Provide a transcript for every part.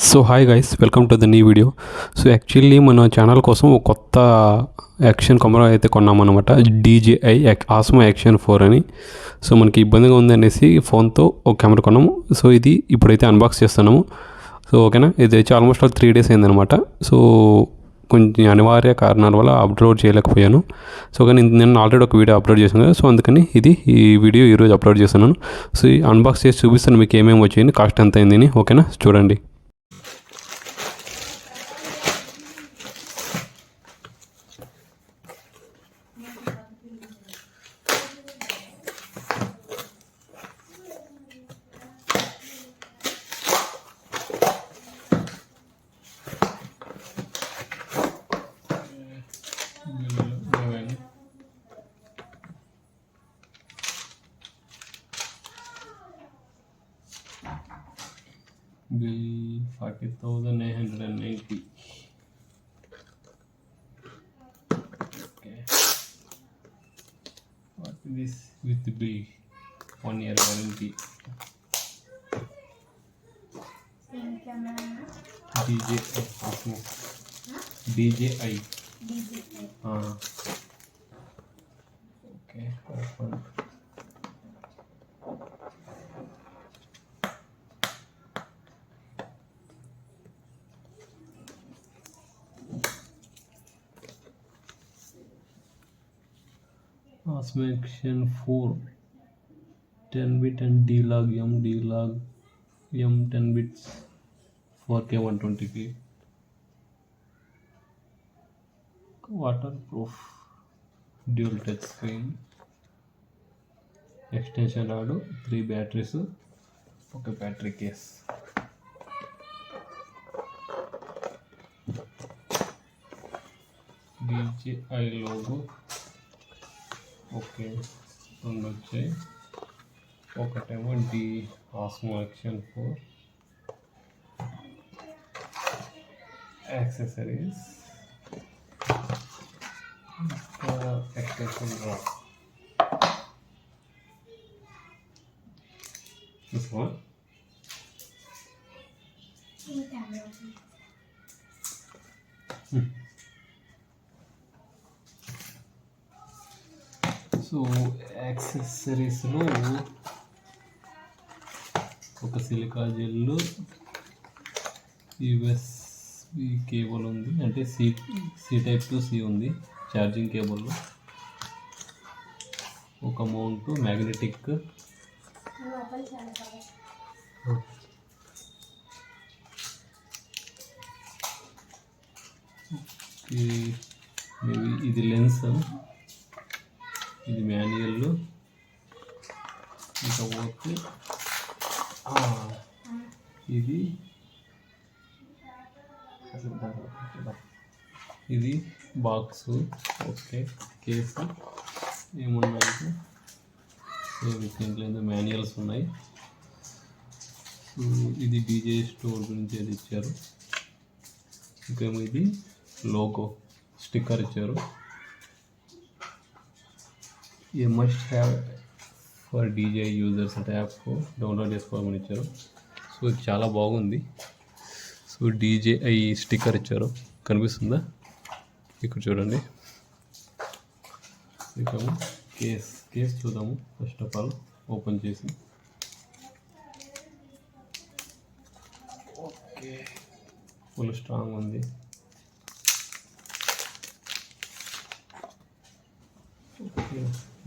So hi guys, welcome to the new video. So actually మన channel కోసం ఒక కొత్త యాక్షన్ కెమెరా అయితే కొన్నామన్నమాట. DJI ఆస్మో యాక్షన్ 4 అని. సో మనకి ఇబ్బందిగా ఉంది అనేసి ఫోన్తో ఒక కెమెరా కొన్నాము. సో ఇది ఇప్పుడైతే అన్బాక్స్ చేస్తున్నాము. సో ఓకేనా, ఇది వచ్చి ఆల్మోస్ట్ 3 డేస్ అయిందనమాట. సో కొంచెం అనివార్య కారణాల వల్ల అప్లోడ్ చేయలేకపోయాను. సో కానీ నేను ఆల్రెడీ ఒక వీడియో అప్లోడ్ చేశాను కదా, సో అందుకని ఈ వీడియో ఈరోజు అప్లోడ్ చేస్తున్నాను. సో ఈ అన్బాక్స్ చేసి చూపిస్తాను మీకు ఏమేమి వచ్చాయని, కాస్ట్ ఎంత అయిందని. ఓకేనా, చూడండి. Bill 40,990. Okay. What is this with the bill? 1 year warranty. DJI Osmo. DJI. Okay. Open. Osmo Action 4 10-bit and D-Log M 10 bits 4K 120p. Waterproof dual touch screen, extension rod, 3 batteries, okay, battery case. DJI logo, okay, రెండు వచ్చాయి. ఒకటేమో Osmo action 4 accessories, extension rod. This one so యాక్సెసరీస్లో ఒక silica gel, USB cable ఉంది, అంటే C type to C ఉంది, charging cable, ఒక mount, magnetic, maybe ఇది లెన్స్, ఇది మాన్యువల్, ఇంకా పోతే ఇది బాక్సు, ఓకే, కేసు. ఏమున్నాయంటే దీంట్లో మాన్యువల్స్ ఉన్నాయి. సో ఇది DJI స్టోర్ గురించి అది ఇచ్చారు. ఇంకేమో ఇది లోగో స్టిక్కర్ ఇచ్చారు. A must have for DJI users అంటే యాప్ డౌన్లోడ్ చేసుకోవాలని ఇచ్చారు. సో ఇది చాలా బాగుంది. సో DJI స్టిక్కర్ ఇచ్చారు, కనిపిస్తుందా ఇక్కడ చూడండి. ఇక కేస్ చూద్దాము. ఫస్ట్ ఆఫ్ ఆల్ ఓపెన్ చేసి, ఓకే, ఫుల్ స్ట్రాంగ్ ఉంది. ఓకే,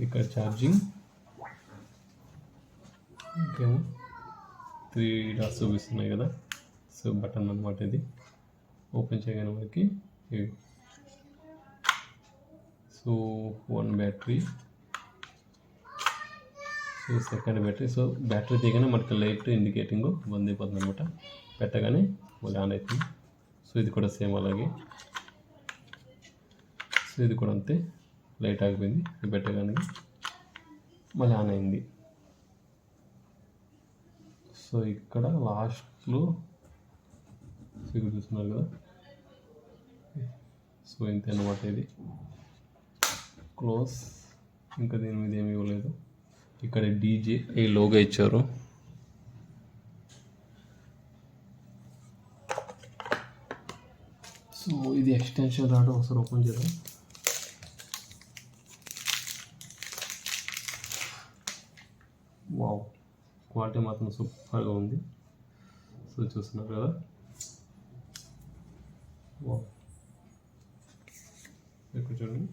ఇక్కడ ఛార్జింగ్, ఇంకేమో 3 డాట్స్ చూపిస్తున్నాయి కదా. సో బటన్ అన్నమాట ఇది. ఓపెన్ చేయగానే మనకి ఇవి. So 1 battery, so second battery. So battery దిగానే మనకి లైట్ ఇండికేటింగ్ బంద్ అయిపోతుంది అనమాట. పెట్టగానే మళ్ళీ ఆన్ అవుతుంది. సో ఇది కూడా సేమ్ అలాగే. సో ఇది కూడా అంతే, లైట్ ఆగిపోయింది, ఇది పెట్టగానే మళ్ళీ ఆన్ అయింది. సో ఇక్కడ లాస్ట్లో ఇక్కడ చూస్తున్నారు కదా. సో ఇంతే అన్నమాట ఇది. క్లోజ్. ఇంకా దీని మీద ఏమీ ఇవ్వలేదు. ఇక్కడ DJI లోగో ఇచ్చారు. సో ఇది ఎక్స్టెన్షన్ రాడ్ ఒకసారి ఓపెన్ చేద్దాం. వావ్, క్వాలిటీ మాత్రం సూపర్గా ఉంది. సో చూస్తున్నారు కదా. వావ్, ఇక్కడ చూడండి.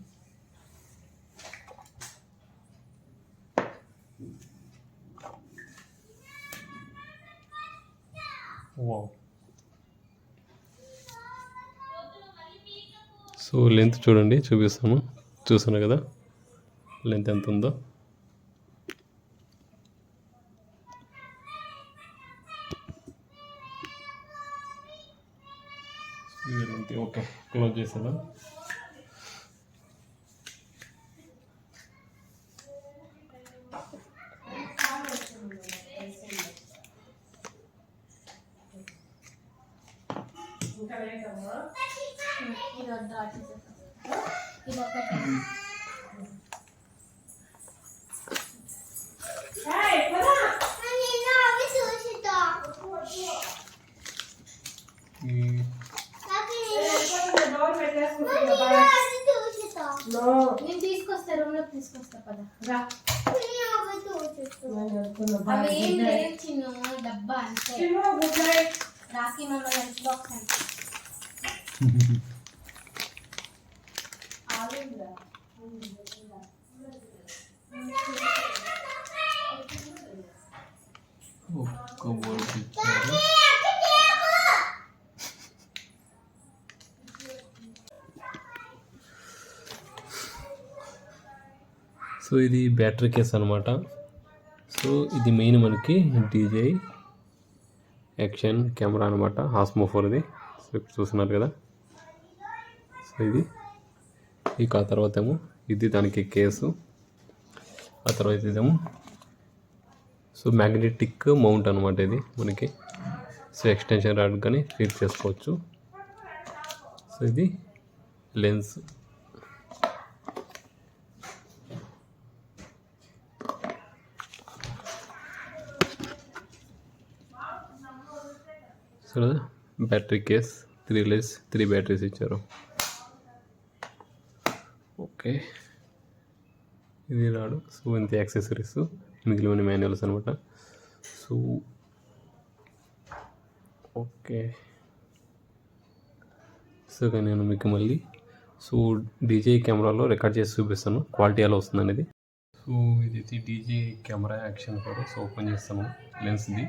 వావ్, సో లెంత్ చూడండి, చూపిస్తాను. చూస్తున్నారు కదా లెంత్ ఎంత ఉందో. ఓకే, క్లోజ్ చేసేదా. నేను తీసుకొస్తా, రూమ్లో తీసుకొస్తా పద రా. అవి ఏం లేదు చిన్న డబ్బా అంతే. రాఖీ మమ్మ లంచ్ బాక్స్ అంటే ఒక్క బోర్డు ఇచ్చారు. సో ఇది బ్యాటరీ కేస్ అనమాట. సో ఇది మెయిన్ మనకి DJI యాక్షన్ కెమెరా అనమాట, ఆస్మో 4 ఇది. సో ఇప్పుడు చూస్తున్నారు కదా. సో ఇది ఇక ఆ తర్వాత ఏమో ఇది దానికి కేసు. ఆ తర్వాత ఇదేమో సో మ్యాగ్నెటిక్ మౌంట్ అనమాట ఇది మనకి. సో ఎక్స్టెన్షన్ రాడ్ కానీ ఫిట్ చేసుకోవచ్చు. సో ఇది lens. So battery case 3 batteries ఇచ్చారు. ఓకే, ఇది రాడు. సో ఇంత యాక్సెసరీస్, మిగిలిన మాన్యువల్స్ అనమాట. సో ఓకే, సో నేను మీకు మళ్ళీ DJI కెమెరాలో రికార్డ్ చేసి చూపిస్తాను క్వాలిటీ ఎలా వస్తుంది అనేది. సో ఇది DJI camera action 4. So open చేస్తాను లెన్స్ది.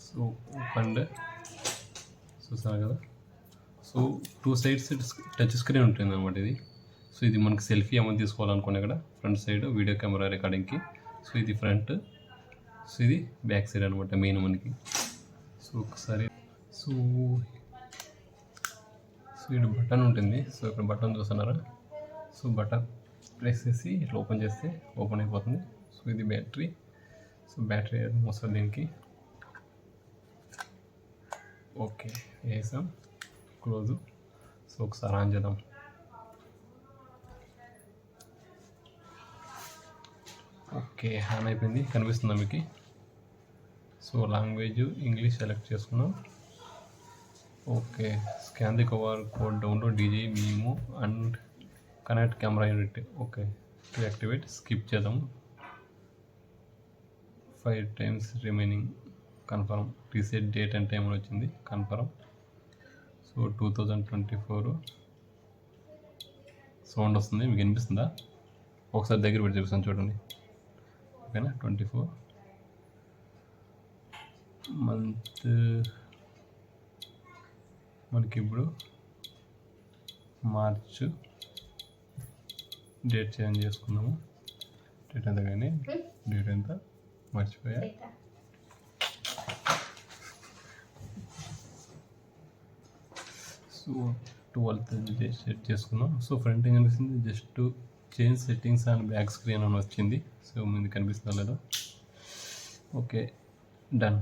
సో ఓపెన్ చూసారు కదా. సో 2 సైడ్స్ టచ్ స్క్రీన్ ఉంటుంది అనమాట ఇది. సో ఇది మనకి సెల్ఫీ ఏమైనా తీసుకోవాలనుకున్నా ఇక్కడ ఫ్రంట్ సైడ్ వీడియో కెమెరా రికార్డింగ్కి. సో ఇది ఫ్రంట్, సో ఇది బ్యాక్ సైడ్ అనమాట మెయిన్ మనకి. సో ఒకసారి సో ఇక్కడ బటన్ ఉంటుంది. సో ఇక్కడ బటన్ చూస్తున్నారా. సో బటన్ ప్రెస్ చేసి ఇట్లా ఓపెన్ చేస్తే ఓపెన్ అయిపోతుంది. సో ఇది బ్యాటరీ. సో బ్యాటరీ వస్తుంది దీనికి. ఓకే వేసాం, క్లోజ్. సో ఒకసారి ఆన్ చేద్దాం. ఓకే, ఆన్ అయిపోయింది, కనిపిస్తుందా మీకు. సో లాంగ్వేజ్ ఇంగ్లీష్ సెలెక్ట్ చేసుకున్నాం. Okay, scan the cover code, download DJI Mimo and connect camera unit. Okay, to activate skip చేద్దాం. 5 times remaining. Confirm. Reset date and time అని వచ్చింది, confirm. So 2024 sound వస్తుంది, మీకు వినిపిస్తుందా? ఒకసారి దగ్గర పెట్టి చూపిస్తాను చూడండి. ఓకేనా. 24 మంత్ మనకి ఇప్పుడు మార్చ్. డేట్ చేంజ్ చేసుకున్నాము. డేట్ ఎంత కానీ డేట్ ఎంత మర్చిపోయా. సో 12th సెట్ చేసుకున్నాం. సో ఫ్రంట్ ఏం కనిపిస్తుంది, just change settings and back screen అని వచ్చింది. సో ముందు కనిపిస్తుందా లేదా. Okay, done.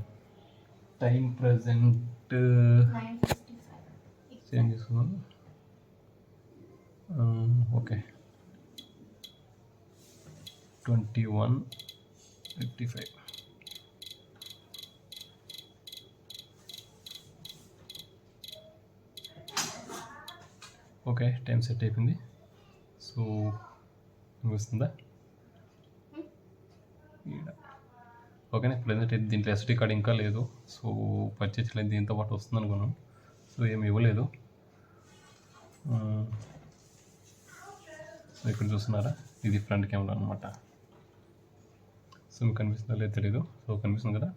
Time present change చేసుకున్నాం. ఓకే 21:55. ఓకే, టైం సెట్ అయిపోయింది. సో వస్తుందా ఓకేనా. ప్రజెంట్ అయితే దీంట్లో ఎస్డి కార్డ్ ఇంకా లేదు. సో పర్చేజ్ చేయలేదు, దీంతో పాటు వస్తుంది అనుకున్నాను. సో ఏమి ఇవ్వలేదు. సో ఇక్కడ చూస్తున్నారా, ఇది ఫ్రంట్ కెమెరా అనమాట. సో మీకు కనిపిస్తుందో లేదు తెలీదు. సో కనిపిస్తుంది కదా,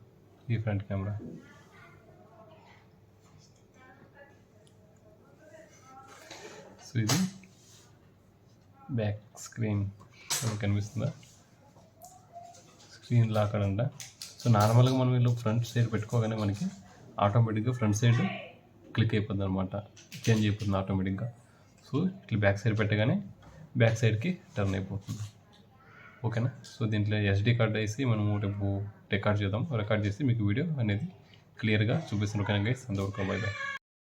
ఈ ఫ్రంట్ కెమెరా. సో ఇది బ్యాక్ స్క్రీన్. సో కనిపిస్తుందా, స్క్రీన్ లాకర్ అంట. సో నార్మల్గా మనం వీళ్ళు ఫ్రంట్ సైడ్ పెట్టుకోగానే మనకి ఆటోమేటిక్గా ఫ్రంట్ సైడ్ క్లిక్ అయిపోతుంది అనమాట, చేంజ్ అయిపోతుంది ఆటోమేటిక్గా. సో ఇట్లా బ్యాక్ సైడ్ పెట్టగానే బ్యాక్ సైడ్కి టర్న్ అయిపోతుంది. ఓకేనా. సో దీంట్లో ఎస్డి కార్డ్ వేసి మనము రేపు రికార్డ్ చేద్దాం. రికార్డ్ చేసి మీకు వీడియో అనేది క్లియర్గా చూపిస్తాను. ఓకేనా గైస్, అంతవరకు బై బై.